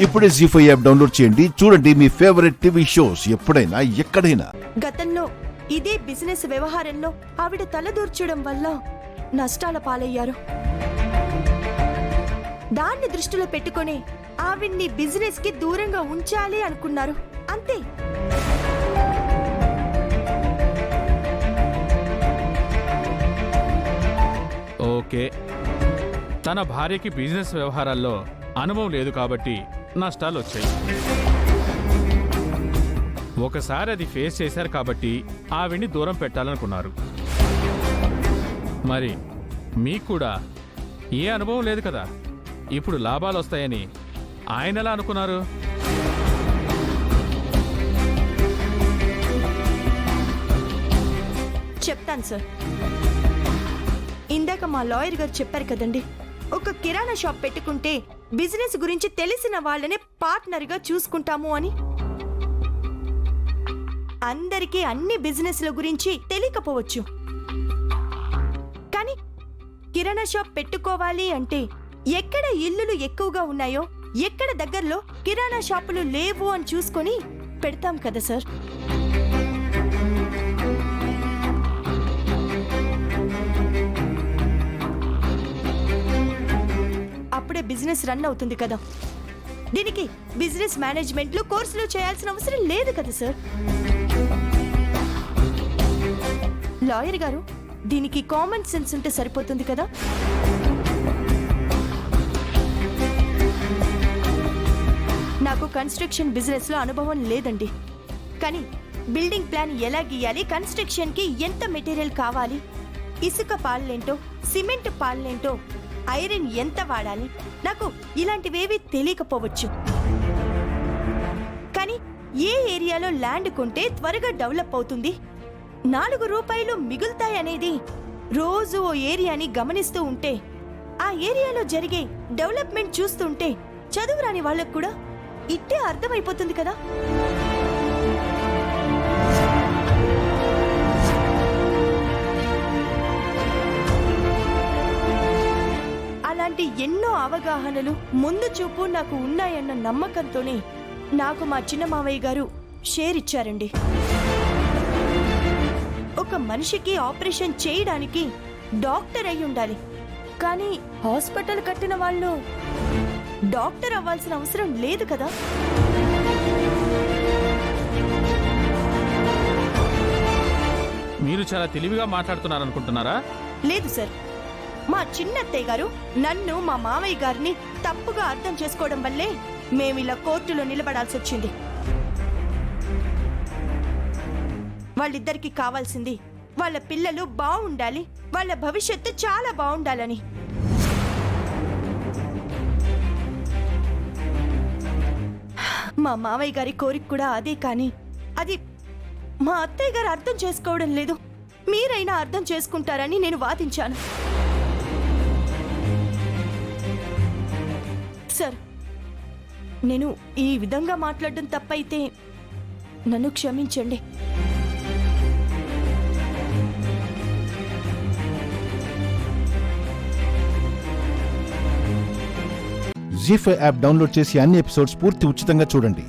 ఇప్పుడే జీ5 app download చేయండి. చూడండి మీ ఫేవరెట్ టీవీ షోస్ ఎప్పుడైనా ఎక్కడైనా. గతంలో ఇదే బిజినెస్ వ్యవహారంలో ఆవిడ తలదూర్చడం వల్ల నష్టాల పాలయ్యారు. దాన్ని దృష్టిలో పెట్టుకొని ఆవిడ్ని బిజినెస్ కి దూరంగా ఉంచాలి అనుకున్నారు. అంతే. ఓకే, తన భార్యకి బిజినెస్ వ్యవహారాల్లో అనుభవం లేదు కాబట్టి నష్టాలు వచ్చాయి. ఒకసారి అది ఫేస్ చేశారు కాబట్టి ఆవిడ్ని దూరం పెట్టాలనుకున్నారు. మరి మీకు కూడా ఏ అనుభవం లేదు కదా, ఇప్పుడు లాభాలు వస్తాయని ఆయన ఎలా అనుకున్నారు? చెప్తాను సార్. ఇందాక మా లాయర్ గారు చెప్పారు కదండి, ఒక కిరాణా షాప్ పెట్టుకుంటే బిజినెస్ గురించి తెలిసిన వాళ్ళనే పార్ట్నర్గా చూసుకుంటాము అని. అందరికీ అన్ని బిజినెస్ల గురించి తెలియకపోవచ్చు, కానీ కిరాణా షాప్ పెట్టుకోవాలి అంటే ఎక్కడ ఇల్లులు ఎక్కువగా ఉన్నాయో, ఎక్కడ దగ్గరలో కిరాణా షాపులు లేవు అని చూసుకొని పెడతాం కదా సార్. అప్పుడే బిజినెస్ రన్ అవుతుంది కదా. దీనికి బిజినెస్ మేనేజ్మెంట్లు కోర్సులు చేయాల్సిన అవసరం లేదు కదా సార్. లాయర్ గారు, దీనికి కామన్ సెన్స్ ఉంటే సరిపోతుంది కదా. నాకు కన్స్ట్రక్షన్ బిజినెస్ లో అనుభవం లేదండి, కానీ బిల్డింగ్ ప్లాన్ ఎలా గీయాలి, కన్స్ట్రక్షన్ కి ఎంత మెటీరియల్ కావాలి, ఇసుక పాళ్ళేంటో, సిమెంట్ పాళ్ళేంటో, ఐరన్ ఎంత వాడాలి, నాకు ఇలాంటివేవి తెలియకపోవచ్చు. కానీ ఏ ఏరియాలో ల్యాండ్ కొంటే త్వరగా డెవలప్ అవుతుంది, 4 రూపాయలు మిగులుతాయనేది రోజు ఓ ఏరియాని గమనిస్తూ ఉంటే, ఆ ఏరియాలో జరిగే డెవలప్మెంట్ చూస్తుంటే చదువు రాని వాళ్ళకు కూడా ఇట్టే అర్థమైపోతుంది కదా. అలాంటి ఎన్నో అవగాహనలు, ముందు చూపు నాకు ఉన్నాయన్న నమ్మకంతోనే నాకు మా చిన్న మావయ్య గారు షేర్ ఇచ్చారండి. ఒక మనిషికి ఆపరేషన్ చేయడానికి డాక్టర్ అయి ఉండాలి, కానీ హాస్పిటల్ కట్టిన వాళ్ళు డాక్టర్ అవ్వాల్సిన అవసరం లేదు కదా. మీరు చాలా తెలివిగా మాట్లాడుతున్నారనుకుంటున్నారా? లేదు సార్, మా చిన్నత్తయ్య గారు నన్ను, మా మావయ్య గారిని తప్పుగా అర్థం చేసుకోవడం వల్లే మేమిలా కోర్టులో నిలబడాల్సి వచ్చింది. వాళ్ళిద్దరికి కావాల్సింది వాళ్ళ పిల్లలు బాగుండాలి, వాళ్ళ భవిష్యత్తు చాలా బాగుండాలని. మా మావయ్య గారి కోరిక కూడా అదే, కానీ అది మా అత్తయ్య గారు అర్థం చేసుకోవడం లేదు. మీరైనా అర్థం చేసుకుంటారని నేను వాదించాను. సార్, నేను ఈ విధంగా మాట్లాడడం తప్పైతే నన్ను క్షమించండి. జీ5 యాప్ డౌన్లోడ్ చేసి అన్ని ఎపిసోడ్స్ పూర్తి ఉచితంగా చూడండి.